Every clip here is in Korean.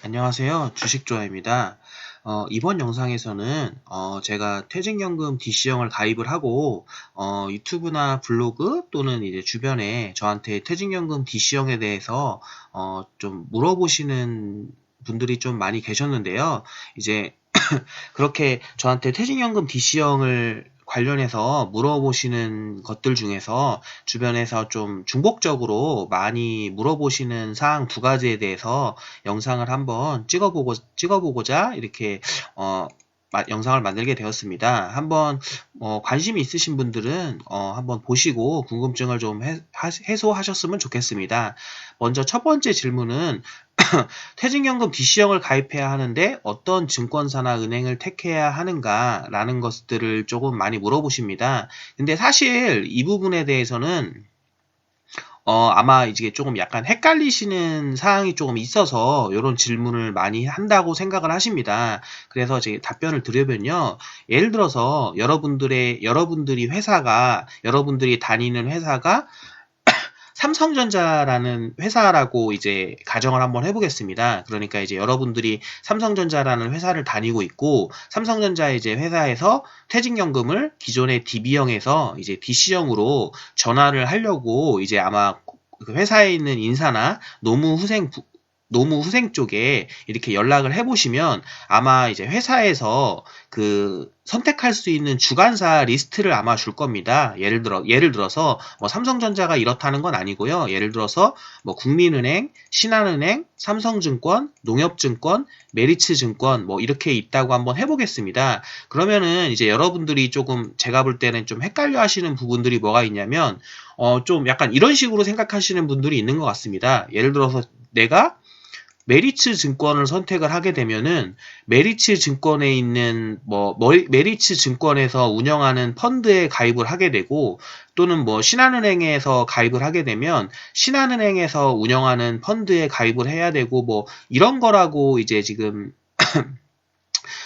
안녕하세요. 주식조아입니다. 이번 영상에서는 제가 퇴직연금 DC형을 가입을 하고 유튜브나 블로그 또는 이제 주변에 저한테 퇴직연금 DC형에 대해서 좀 물어보시는 분들이 좀 많이 계셨는데요. 이제 그렇게 저한테 퇴직연금 DC형을 관련해서 물어보시는 것들 중에서 주변에서 좀 중복적으로 많이 물어보시는 사항 두 가지에 대해서 영상을 한번 찍어보고자 이렇게 영상을 만들게 되었습니다. 한번 관심이 있으신 분들은 한번 보시고 궁금증을 좀 해소하셨으면 좋겠습니다. 먼저 첫 번째 질문은 퇴직연금 DC형을 가입해야 하는데 어떤 증권사나 은행을 택해야 하는가 라는 것들을 조금 많이 물어보십니다. 근데 사실 이 부분에 대해서는 아마 이제 조금 약간 헷갈리시는 사항이 조금 있어서 이런 질문을 많이 한다고 생각을 하십니다. 그래서 제 답변을 드리면요. 예를 들어서 여러분들이 다니는 회사가 삼성전자라는 회사라고 이제 가정을 한번 해보겠습니다. 그러니까 이제 여러분들이 삼성전자라는 회사를 다니고 있고, 삼성전자 이제 회사에서 퇴직연금을 기존의 DB형에서 이제 DC형으로 전환을 하려고 이제 아마 그 회사에 있는 인사나 노무 후생 쪽에 이렇게 연락을 해보시면 아마 이제 회사에서 그 선택할 수 있는 주관사 리스트를 아마 줄 겁니다. 예를 들어서 뭐 삼성전자가 이렇다는 건 아니고요. 예를 들어서 뭐 국민은행, 신한은행, 삼성증권, 농협증권, 메리츠증권 뭐 이렇게 있다고 한번 해보겠습니다. 그러면은 이제 여러분들이 조금 제가 볼 때는 좀 헷갈려 하시는 부분들이 뭐가 있냐면 좀 약간 이런 식으로 생각하시는 분들이 있는 것 같습니다. 예를 들어서 내가 메리츠 증권을 선택을 하게 되면은 메리츠 증권에 있는 메리츠 증권에서 운영하는 펀드에 가입을 하게 되고 또는 뭐 신한은행에서 가입을 하게 되면 신한은행에서 운영하는 펀드에 가입을 해야 되고 뭐 이런 거라고 이제 지금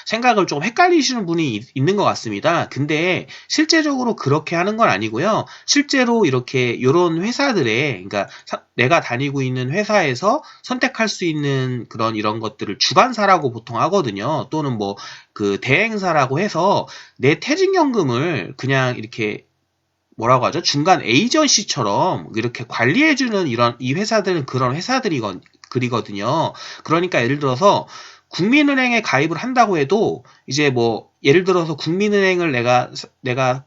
생각을 좀 헷갈리시는 분이 있는 것 같습니다. 근데 실제적으로 그렇게 하는 건 아니고요. 실제로 이렇게 이런 회사들의 그러니까 내가 다니고 있는 회사에서 선택할 수 있는 그런 이런 것들을 주관사라고 보통 하거든요. 또는 뭐 그 대행사라고 해서 내 퇴직연금을 그냥 이렇게 뭐라고 하죠? 중간 에이전시처럼 이렇게 관리해주는 이 회사들은 그런 회사들이거든요. 그러니까 예를 들어서 국민은행에 가입을 한다고 해도 이제 뭐 예를 들어서 국민은행을 내가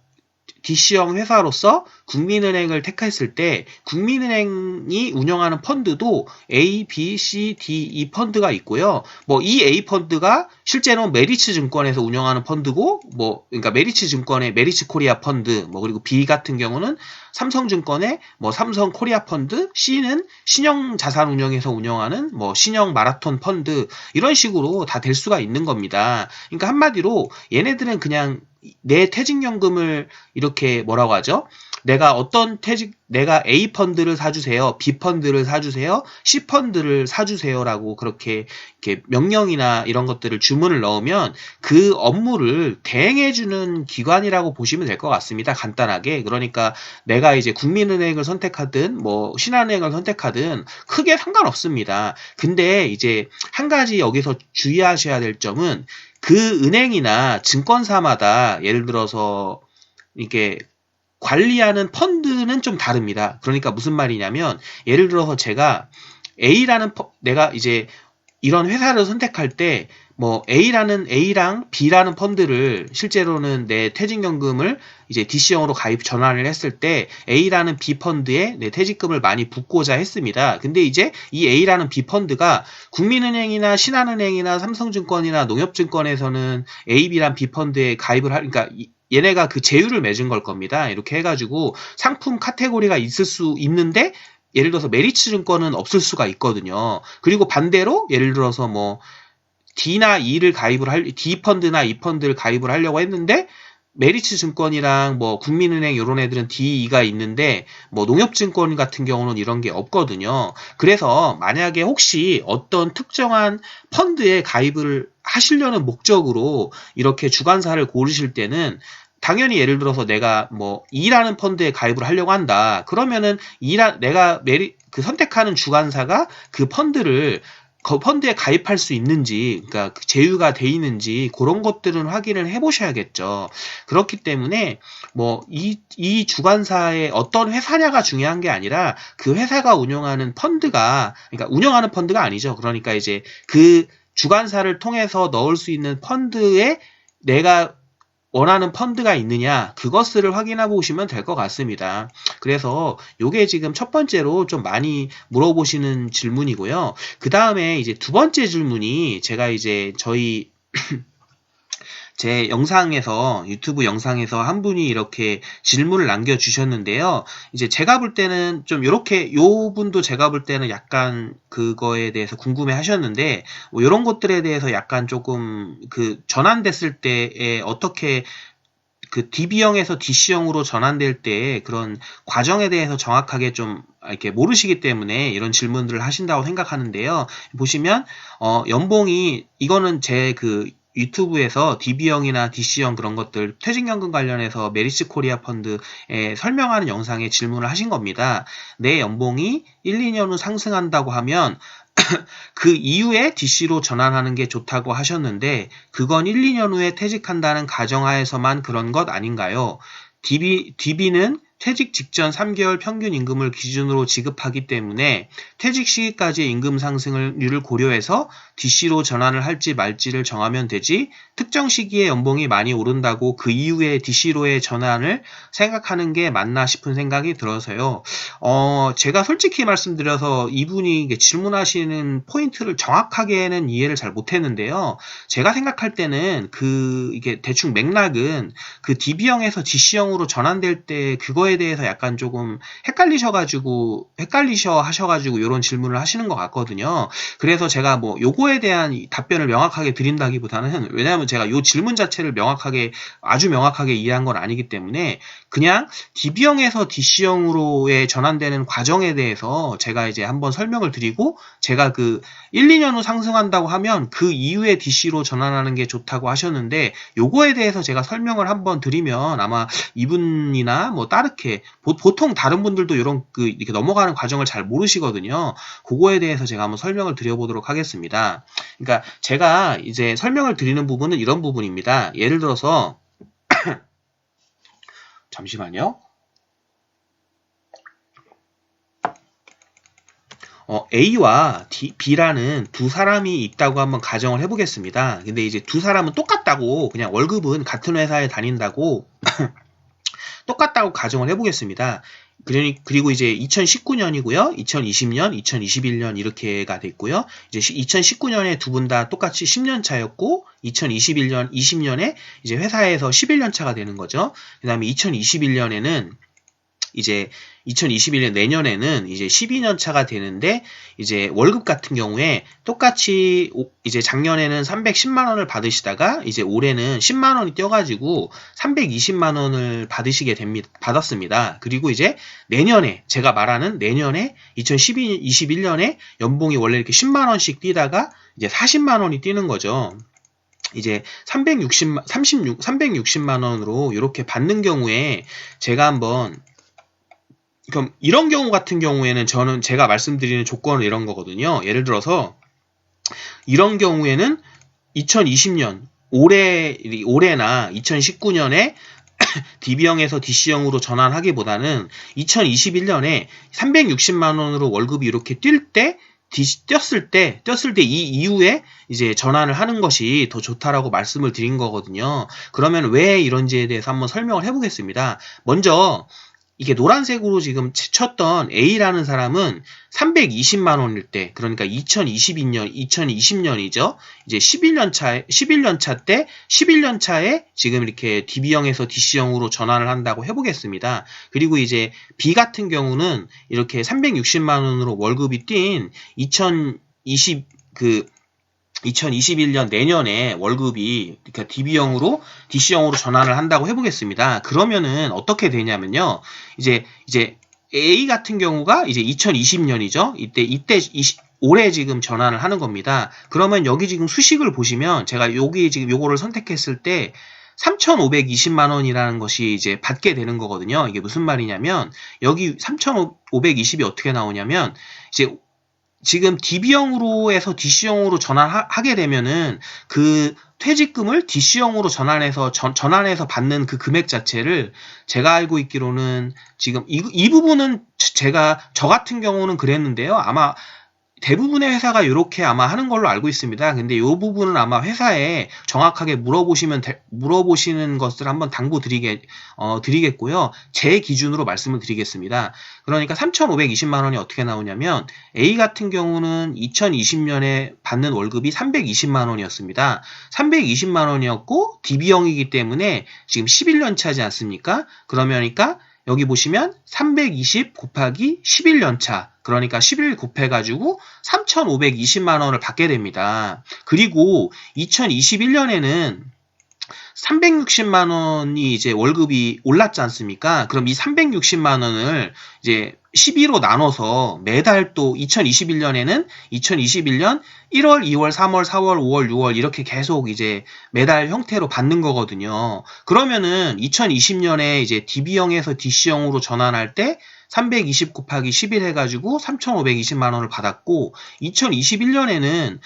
DC형 회사로서 국민은행을 택했을 때 국민은행이 운영하는 펀드도 A, B, C, D, E 펀드가 있고요. 뭐 이 A 펀드가 실제로 메리츠 증권에서 운영하는 펀드고 뭐 그러니까 메리츠 증권의 메리츠 코리아 펀드 뭐 그리고 B 같은 경우는 삼성증권의 뭐 삼성 코리아 펀드, C는 신영 자산운용에서 운영하는 뭐 신영 마라톤 펀드 이런 식으로 다 될 수가 있는 겁니다. 그러니까 한마디로 얘네들은 그냥 내 퇴직연금을 이렇게 뭐라고 하죠? 내가 A 펀드를 사주세요, B 펀드를 사주세요, C 펀드를 사주세요라고 그렇게 이렇게 명령이나 이런 것들을 주문을 넣으면 그 업무를 대행해주는 기관이라고 보시면 될 것 같습니다. 간단하게. 그러니까 내가 이제 국민은행을 선택하든 뭐 신한은행을 선택하든 크게 상관없습니다. 근데 이제 한 가지 여기서 주의하셔야 될 점은 그 은행이나 증권사마다 예를 들어서 이게 관리하는 펀드는 좀 다릅니다. 그러니까 무슨 말이냐면 예를 들어서 내가 이제 이런 회사를 선택할 때 뭐 A랑 B라는 펀드를 실제로는 내 퇴직연금을 이제 DC형으로 전환을 했을 때 A라는 B 펀드에 내 퇴직금을 많이 붓고자 했습니다. 근데 이제 이 A라는 B 펀드가 국민은행이나 신한은행이나 삼성증권이나 농협증권에서는 A, B란 B 펀드에 그러니까 얘네가 그 제휴를 맺은 걸 겁니다. 이렇게 해가지고 상품 카테고리가 있을 수 있는데 예를 들어서 메리츠 증권은 없을 수가 있거든요. 그리고 반대로 예를 들어서 뭐 D 펀드나 E 펀드를 가입을 하려고 했는데 메리츠 증권이랑 뭐 국민은행 이런 애들은 D, E가 있는데 뭐 농협증권 같은 경우는 이런 게 없거든요. 그래서 만약에 혹시 어떤 특정한 펀드에 가입을 하시려는 목적으로 이렇게 주관사를 고르실 때는 당연히 예를 들어서 내가 뭐 E라는 펀드에 가입을 하려고 한다. 그러면은 내가 선택하는 주관사가 그 펀드를 그 펀드에 가입할 수 있는지, 그러니까 제휴가 돼 있는지 그런 것들은 확인을 해보셔야겠죠. 그렇기 때문에 뭐 이 주관사의 어떤 회사냐가 중요한 게 아니라 그 회사가 운영하는 펀드가, 그러니까 운영하는 펀드가 아니죠. 그러니까 이제 그 주관사를 통해서 넣을 수 있는 펀드에 내가 원하는 펀드가 있느냐, 그것을 확인해 보시면 될 것 같습니다. 그래서 요게 지금 첫 번째로 좀 많이 물어보시는 질문이고요. 그 다음에 이제 두 번째 질문이 제가 이제 저희 제 영상에서, 유튜브 영상에서 한 분이 이렇게 질문을 남겨주셨는데요. 이제 제가 볼 때는 좀 요렇게, 요 분도 제가 볼 때는 약간 그거에 대해서 궁금해 하셨는데, 뭐 요런 것들에 대해서 약간 조금 그 전환됐을 때에 어떻게 그 DB형에서 DC형으로 전환될 때 그런 과정에 대해서 정확하게 좀 이렇게 모르시기 때문에 이런 질문들을 하신다고 생각하는데요. 보시면 연봉이, 이거는 제 그 유튜브에서 DB형이나 DC형 그런 것들 퇴직연금 관련해서 메리츠 코리아 펀드에 설명하는 영상에 질문을 하신 겁니다. 내 연봉이 1, 2년 후 상승한다고 하면 그 이후에 DC로 전환하는 게 좋다고 하셨는데, 그건 1, 2년 후에 퇴직한다는 가정하에서만 그런 것 아닌가요? DB는 퇴직 직전 3개월 평균 임금을 기준으로 지급하기 때문에 퇴직 시기까지의 임금 상승률을 고려해서 DC로 전환을 할지 말지를 정하면 되지, 특정 시기에 연봉이 많이 오른다고 그 이후에 DC로의 전환을 생각하는 게 맞나 싶은 생각이 들어서요. 제가 솔직히 말씀드려서 이분이 질문하시는 포인트를 정확하게는 이해를 잘 못했는데요. 제가 생각할 때는 이게 대충 맥락은 그 DB형에서 DC형으로 전환될 때 그거에 대해서 약간 조금 헷갈리셔 하셔가지고 이런 질문을 하시는 것 같거든요. 그래서 제가 뭐 요거에 대한 답변을 명확하게 드린다기보다는, 왜냐하면 제가 요 질문 자체를 아주 명확하게 이해한 건 아니기 때문에 그냥 DB형에서 DC형으로의 전환되는 과정에 대해서 제가 이제 한번 설명을 드리고, 제가 그 1, 2년 후 상승한다고 하면 그 이후에 DC로 전환하는 게 좋다고 하셨는데, 요거에 대해서 제가 설명을 한번 드리면 아마 이분이나 뭐 따르게 보통 다른 분들도 이렇게 넘어가는 과정을 잘 모르시거든요. 그거에 대해서 제가 한번 설명을 드려보도록 하겠습니다. 그러니까 제가 이제 설명을 드리는 부분은 이런 부분입니다. 예를 들어서 잠시만요. A와 B라는 두 사람이 있다고 한번 가정을 해보겠습니다. 근데 이제 두 사람은 똑같다고, 그냥 월급은 같은 회사에 다닌다고 똑같다고 가정을 해보겠습니다. 그리고 이제 2019년이고요. 2020년, 2021년 이렇게가 됐고요. 이제 2019년에 두 분 다 똑같이 10년 차였고, 2021년, 20년에 이제 회사에서 11년 차가 되는 거죠. 그 다음에 2021년에는 이제 2021년 내년에는 이제 12년 차가 되는데, 이제 월급 같은 경우에 똑같이 이제 작년에는 310만 원을 받으시다가 이제 올해는 10만 원이 뛰어가지고 320만 원을 받았습니다. 그리고 이제 내년에, 제가 말하는 내년에 2021년에 연봉이 원래 이렇게 10만 원씩 뛰다가 이제 40만 원이 뛰는 거죠. 이제 360만 원으로 이렇게 받는 경우에 제가 한번, 그럼 이런 경우 같은 경우에는 제가 말씀드리는 조건은 이런 거거든요. 예를 들어서 이런 경우에는 2020년 올해나 2019년에 DB형에서 DC형으로 전환하기보다는 2021년에 360만 원으로 월급이 이렇게 뛰었을 때 이 이후에 이제 전환을 하는 것이 더 좋다라고 말씀을 드린 거거든요. 그러면 왜 이런지에 대해서 한번 설명을 해보겠습니다. 먼저 이게 노란색으로 지금 쳤던 A라는 사람은 320만 원일 때, 그러니까 2020년이죠. 이제 11년 차 때 11년 차에 지금 이렇게 DB형에서 DC형으로 전환을 한다고 해보겠습니다. 그리고 이제 B 같은 경우는 이렇게 360만 원으로 월급이 뛴 2021년 내년에 월급이, 그러니까 DC형으로 전환을 한다고 해보겠습니다. 그러면은 어떻게 되냐면요. 이제 A 같은 경우가 이제 2020년이죠. 올해 지금 전환을 하는 겁니다. 그러면 여기 지금 수식을 보시면, 제가 여기 지금 요거를 선택했을 때 3,520만 원이라는 것이 이제 받게 되는 거거든요. 이게 무슨 말이냐면, 여기 3,520이 어떻게 나오냐면, 이제 지금 DB형으로 해서 DC형으로 전환하게 되면은 그 퇴직금을 DC형으로 전환해서 받는 그 금액 자체를 제가 알고 있기로는 지금 이 부분은 저 같은 경우는 그랬는데요. 아마 대부분의 회사가 이렇게 아마 하는 걸로 알고 있습니다. 근데 이 부분은 아마 회사에 정확하게 물어보시는 것을 한번 드리겠고요. 제 기준으로 말씀을 드리겠습니다. 그러니까 3,520만 원이 어떻게 나오냐면 A 같은 경우는 2020년에 받는 월급이 320만 원이었습니다. 320만 원이었고 DB형이기 때문에 지금 11년 차지 않습니까? 그러니까 여기 보시면 320 곱하기 11년 차, 그러니까 11 곱해가지고 3,520만 원을 받게 됩니다. 그리고 2021년에는 360만 원이 이제 월급이 올랐지 않습니까? 그럼 이 360만 원을 이제 12로 나눠서 매달 또 2021년에는 2021년 1월, 2월, 3월, 4월, 5월, 6월 이렇게 계속 이제 매달 형태로 받는 거거든요. 그러면은 2020년에 이제 DB형에서 DC형으로 전환할 때 320 곱하기 11 해가지고 3,520만 원을 받았고 2021년에는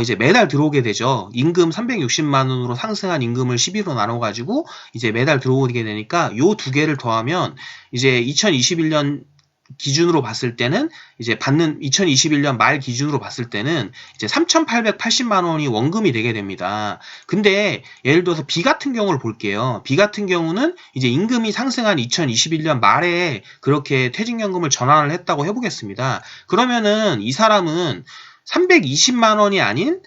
이제 매달 들어오게 되죠. 임금 360만 원으로 상승한 임금을 12로 나눠가지고 이제 매달 들어오게 되니까 요 두 개를 더하면 이제 2021년 기준으로 봤을 때는 이제 받는 2021년 말 기준으로 봤을 때는 이제 3,880만 원이 원금이 되게 됩니다. 근데 예를 들어서 B 같은 경우를 볼게요. B 같은 경우는 이제 임금이 상승한 2021년 말에 그렇게 퇴직연금을 전환을 했다고 해보겠습니다. 그러면은 이 사람은 320만 원이 아닌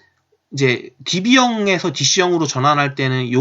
이제 DB형에서 DC형으로 전환할 때는 요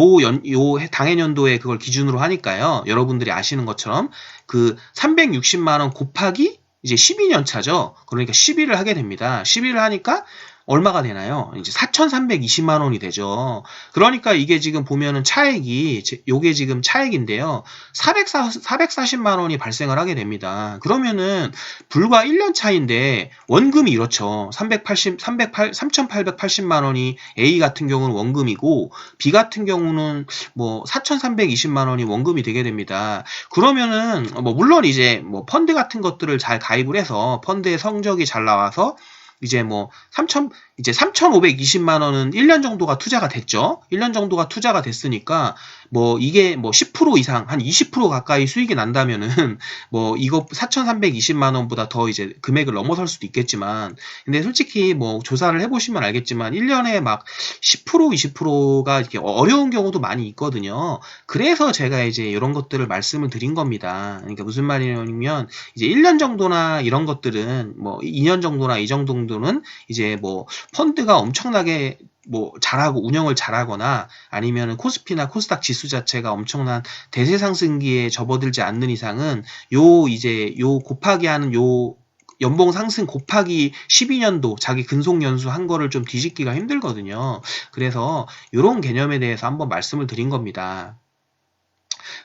당해년도에 그걸 기준으로 하니까요. 여러분들이 아시는 것처럼 그 360만 원 곱하기 이제 12년 차죠. 그러니까 12를 하게 됩니다. 12를 하니까 얼마가 되나요? 이제 4,320만 원이 되죠. 그러니까 이게 지금 보면은 차액이, 요게 지금 차액인데요. 440만 원이 발생을 하게 됩니다. 그러면은 불과 1년 차인데 원금이 이렇죠. 3,880만 원이 A 같은 경우는 원금이고 B 같은 경우는 뭐 4,320만 원이 원금이 되게 됩니다. 그러면은 뭐 물론 이제 뭐 펀드 같은 것들을 잘 가입을 해서 펀드의 성적이 잘 나와서 이제 뭐 3,520만 원은 1년 정도가 투자가 됐죠. 1년 정도가 투자가 됐으니까 뭐 이게 뭐 10% 이상 한 20% 가까이 수익이 난다면은 뭐 이거 4,320만 원보다 더 이제 금액을 넘어설 수도 있겠지만, 근데 솔직히 뭐 조사를 해보시면 알겠지만 1년에 막 10% 20%가 이렇게 어려운 경우도 많이 있거든요. 그래서 제가 이제 이런 것들을 말씀을 드린 겁니다. 그러니까 무슨 말이냐면 이제 1년 정도나 이런 것들은 뭐 2년 정도나 이 정도는 이제 뭐 펀드가 엄청나게 뭐 잘하고 운영을 잘하거나 아니면 코스피나 코스닥 지수 자체가 엄청난 대세 상승기에 접어들지 않는 이상은 요 곱하기 하는 요 연봉 상승 곱하기 12년도 자기 근속 연수 한 거를 좀 뒤집기가 힘들거든요. 그래서 이런 개념에 대해서 한번 말씀을 드린 겁니다.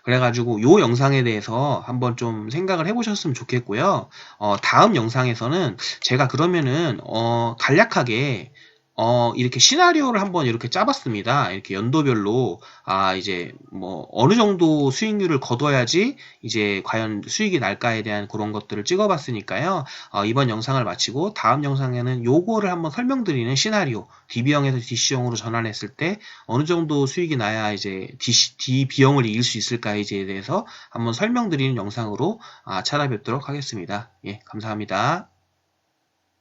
그래가지고 요 영상에 대해서 한번 좀 생각을 해보셨으면 좋겠고요. 다음 영상에서는 제가 그러면은 간략하게 이렇게 시나리오를 한번 이렇게 짜봤습니다. 이렇게 연도별로 이제 뭐 어느 정도 수익률을 거둬야지 이제 과연 수익이 날까에 대한 그런 것들을 찍어봤으니까요. 이번 영상을 마치고 다음 영상에는 요거를 한번 설명드리는 시나리오, DB형에서 DC형으로 전환했을 때 어느 정도 수익이 나야 이제 DB형을 이길 수 있을까에 대해서 한번 설명드리는 영상으로 찾아뵙도록 하겠습니다. 예, 감사합니다.